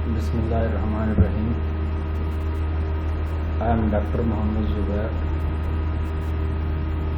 Bismillahirrahmanirrahim. I am Dr. Mohammad Zubair,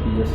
PS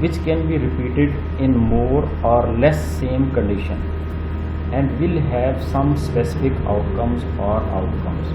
which can be repeated in more or less same condition and will have some specific outcomes or outcomes.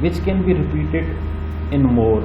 which can be repeated in more,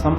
some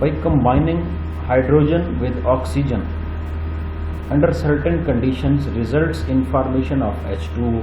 By combining hydrogen with oxygen under certain conditions results in formation of H2O।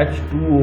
H2O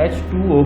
H2O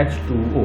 H2O,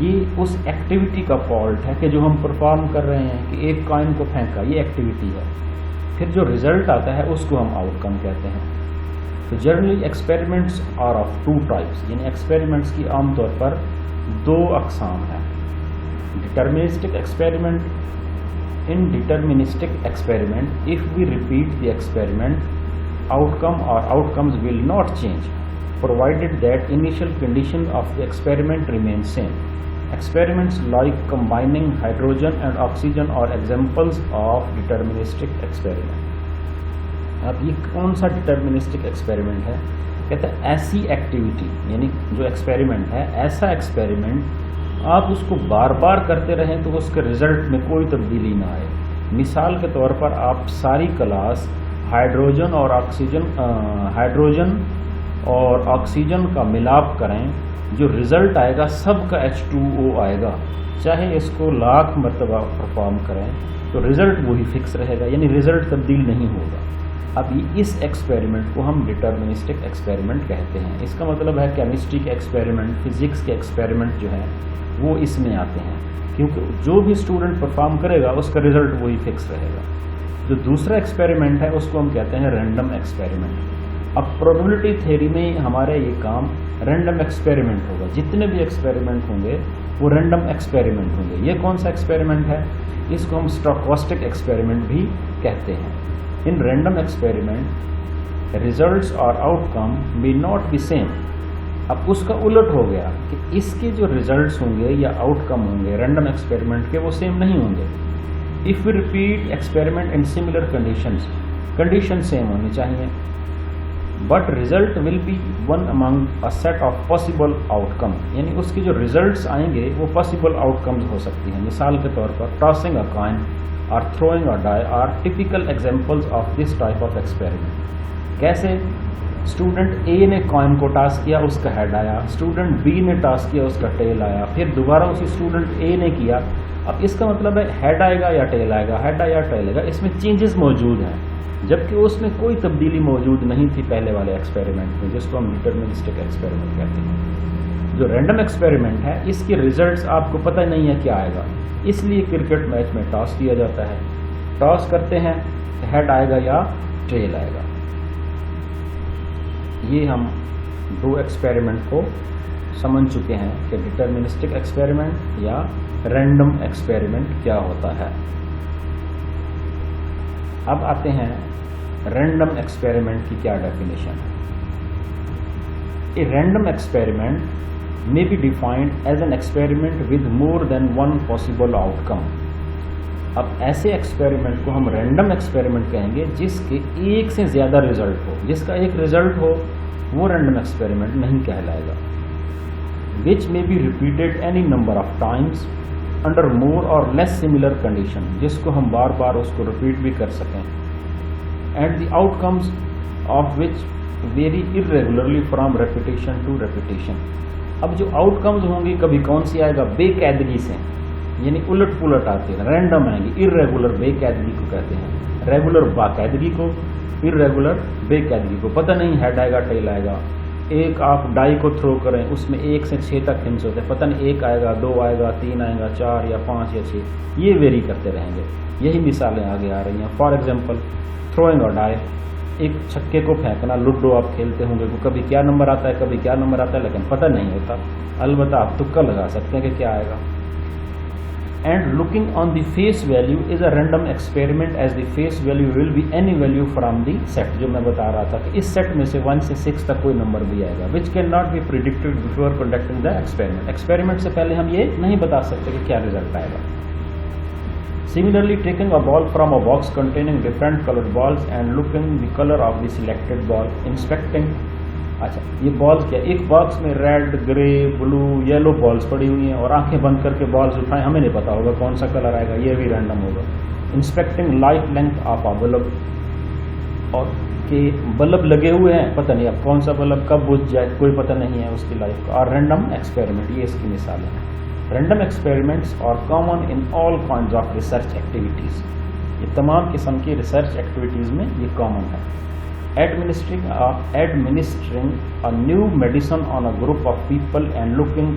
یہ اس activity کا fault ہے کہ جو ہم perform کر رہے ہیں کہ ایک کائن کو پھینکا، یہ ایکٹیویٹی ہے. پھر جو ریزلٹ آتا ہے اس کو ہم آؤٹ کم کہتے ہیں. تو generally experiments are of two types, یعنی ایکسپیریمنٹس کی عام طور پر دو اقسام ہیں. Deterministic experiment. In deterministic experiment if we repeat the experiment outcome or outcomes will not change provided that initial conditions of the experiment remain same. Experiments like combining hydrogen and oxygen are examples of deterministic experiment. اب یہ کون سا deterministic experiment ہے؟ کہتے ہیں ایسی activity, یعنی جو ایکسپیریمنٹ ہے ایسا ایکسپیریمنٹ آپ اس کو بار بار کرتے رہیں تو اس کے رزلٹ میں کوئی تبدیلی نہ آئے. مثال کے طور پر آپ ساری کلاس ہائیڈروجن اور آکسیجن کا ملاپ کریں، جو رزلٹ آئے گا سب کا H2O آئے گا. چاہے اس کو لاکھ مرتبہ پرفارم کریں تو رزلٹ وہی فکس رہے گا، یعنی رزلٹ تبدیل نہیں ہوگا. اب اس ایکسپیریمنٹ کو ہم ڈٹرمنسٹک ایکسپیریمنٹ کہتے ہیں. اس کا مطلب ہے کیمسٹری کے ایکسپیریمنٹ، فزکس کے ایکسپیریمنٹ جو ہیں وہ اس میں آتے ہیں، کیونکہ جو بھی اسٹوڈنٹ پرفارم کرے گا اس کا رزلٹ وہی فکس رہے گا. جو دوسرا ایکسپیریمنٹ ہے اس کو ہم کہتے ہیں رینڈم ایکسپیریمنٹ. اب پروبیبلٹی تھیوری میں ہمارا یہ کام رینڈم ایکسپیریمنٹ ہوگا. جتنے بھی ایکسپیریمنٹ ہوں گے وہ رینڈم ایکسپیریمنٹ ہوں گے. یہ کون سا ایکسپیریمنٹ ہے؟ اس کو ہم اسٹوکاسٹک ایکسپیریمنٹ بھی کہتے ہیں. ان رینڈم ایکسپیریمنٹ ریزلٹس اور out come may not be same. اب اس کا الٹ ہو گیا کہ اس کے جو ریزلٹس ہوں گے یا آؤٹ کم ہوں گے رینڈم ایکسپیریمنٹ کے وہ سیم نہیں ہوں گے. if we repeat experiment in similar conditions same ہونی چاہیے، but result will be one among a set of possible outcome. یعنی اس کی جو ریزلٹس آئیں گے وہ possible outcomes ہو سکتی ہیں. مثال کے طور پر tossing a coin or throwing a die are typical examples of this type of experiment. کیسے؟ اسٹوڈنٹ اے نے کوائن کو ٹاس کیا، اس کا ہیڈ آیا. اسٹوڈنٹ بی نے ٹاس کیا، اس کا ٹیل آیا. پھر دوبارہ اسی اسٹوڈنٹ اے نے کیا. اب اس کا مطلب ہے ہیڈ آئے گا یا ٹیل آئے گا، ہیڈ آیا یا ٹیل آئے گا. اس میں چینجز موجود ہیں، جبکہ اس میں کوئی تبدیلی موجود نہیں تھی پہلے والے ایکسپیریمنٹ میں، جس کو ہم ڈٹرمنسٹک ایکسپیریمنٹ کہتے ہیں. جو رینڈم ایکسپیریمنٹ ہے اس کے ریزلٹس آپ کو پتہ نہیں ہے کیا آئے گا، اس لیے کرکٹ میچ میں ٹاس کیا جاتا ہے. ٹاس کرتے ہیں ہیڈ آئے گا یا ٹیل آئے گا. یہ ہم دو ایکسپیریمنٹ کو سمجھ چکے ہیں کہ ڈٹرمنسٹک ایکسپیریمنٹ یا رینڈم ایکسپیریمنٹ کیا ہوتا ہے. اب آتے ہیں رینڈم ایکسپیریمنٹ کی کیا ڈیفینیشن ہے. اے random experiment may be defined as an experiment with more than one possible outcome. اب ایسے ایکسپیریمنٹ کو ہم رینڈم ایکسپیریمنٹ کہیں گے جس کے ایک سے زیادہ ریزلٹ ہو. جس کا ایک ریزلٹ ہو وہ رینڈم ایکسپیریمنٹ نہیں کہلائے گا. which may be repeated any number of times under more or less similar condition. جس کو ہم بار بار اس کو ریپیٹ بھی کر سکیں. and the outcomes of which vary irregularly from repetition to repetition. اب جو آؤٹ کمز ہوں گی کبھی کون سی آئے گا؟ بے قاعدگی سے، یعنی الٹ پلٹ آتے ہیں، رینڈم آئیں گی. ارریگولر بے قاعدگی کو کہتے ہیں، ریگولر باقاعدگی کو، ارریگولر بے قاعدگی کو. پتہ نہیں ہیڈ آئے گا ٹیل آئے گا. ایک آپ ڈائی کو تھرو کریں اس میں 1 سے 6 تک ہنٹس ہوتے ہیں، پتہ نہیں 1 آئے گا، 2 آئے گا، 3 آئے گا، 4 یا 5 یا 6، یہ ویری کرتے رہیں گے. یہی مثالیں آگے آ رہی ہیں. فار ایگزامپل تھروئنگ اور ڈائی، ایک چھکے کو پھینکنا. لوڈو آپ کھیلتے ہوں گے، کبھی کیا نمبر آتا ہے کبھی کیا نمبر آتا ہے لیکن پتہ نہیں ہوتا. البتہ آپ تکا لگا سکتے ہیں کہ کیا آئے گا. And looking on the face value is a random experiment as the face value will be any value from the set. جو میں بتا رہا تھا کہ اس سیٹ میں سے 1 سے 6 تک کوئی نمبر بھی آئے گا. Which can not be predicted before conducting the experiment. Experiment سے پہلے ہم یہ نہیں بتا سکتے کہ کیا رزلٹ آئے گا. Similarly, taking a ball from a box containing different colored balls and looking the color of the selected ball, inspecting. اچھا یہ بالز کیا؟ ایک باکس میں ریڈ، گرے، بلو، یلو بالز پڑی ہوئی ہیں اور آنکھیں بند کر کے بالز اٹھائیں، ہمیں نہیں پتا ہوگا کون سا کلر آئے گا، یہ بھی رینڈم ہوگا. Inspecting light length of a bulb, اور کہ بلب لگے ہوئے ہیں پتہ نہیں اب کون سا بلب کب بجھ جائے، کوئی پتہ نہیں ہے اس کی لائف کا. اور رینڈم ایکسپیریمنٹ، یہ اس کی مثال ہے. Random experiments are common in all kinds of research activities. یہ تمام قسم کی ریسرچ ایکٹیویٹیز میں یہ کامن ہے. Administering a new medicine on a group of people and looking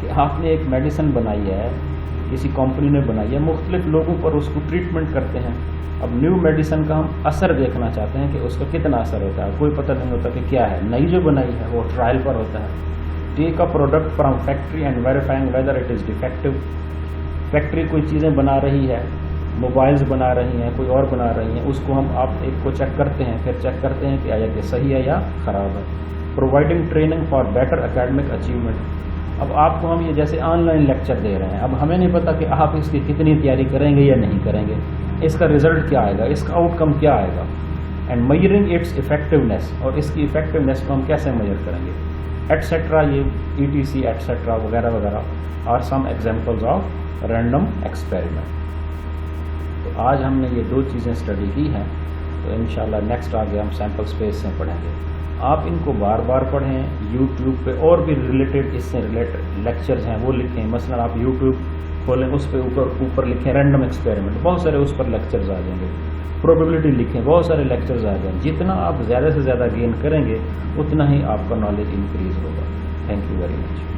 کہ آپ نے ایک میڈیسن بنائی ہے، کسی کمپنی نے بنائی ہے، مختلف لوگوں پر اس کو ٹریٹمنٹ کرتے ہیں. اب نیو میڈیسن کا ہم اثر دیکھنا چاہتے ہیں کہ اس کا کتنا اثر ہوتا ہے. کوئی پتہ نہیں ہوتا کہ کیا ہے. نئی جو بنائی ہے وہ ٹرائل پر ہوتا ہے. Take a product from factory and verifying whether it is defective. Factory کوئی چیزیں بنا رہی ہے، موبائلز بنا رہی ہیں، کوئی اور بنا رہی ہیں، اس کو ہم آپ ایک کو چیک کرتے ہیں، پھر چیک کرتے ہیں کہ آیا کہ صحیح ہے یا خراب ہے. Providing training for better academic achievement. اب آپ کو ہم یہ جیسے آن لائن لیکچر دے رہے ہیں، اب ہمیں نہیں پتا کہ آپ اس کی کتنی تیاری کریں گے یا نہیں کریں گے، اس کا رزلٹ کیا آئے گا، اس کا آؤٹ کم کیا آئے گا. اینڈ میئرنگ اٹس افیکٹونیس، اور اس کی افیکٹونیس کو ہم کیسے میئر کریں گے، ایٹسٹرا. یہ ETC ایٹسٹرا وغیرہ وغیرہ are some examples of random experiment. تو آج ہم نے یہ دو چیزیں اسٹڈی کی ہیں، تو انشاءاللہ نیکسٹ آگے ہم سیمپل اسپیس سے پڑھیں گے. آپ ان کو بار بار پڑھیں. یوٹیوب پہ اور بھی ریلیٹڈ اس سے ریلیٹڈ لیکچرز ہیں وہ لکھیں. مثلا آپ یوٹیوب کھولیں، اس پہ اوپر لکھیں رینڈم ایکسپیریمنٹ، بہت سارے اس پر لیکچرز آ جائیں گے. پروبیبلٹی لکھیں، بہت سارے لیکچرز آ جائیں. جتنا آپ زیادہ سے زیادہ گین کریں گے اتنا ہی آپ کا نالج انکریز ہوگا. Thank you very much.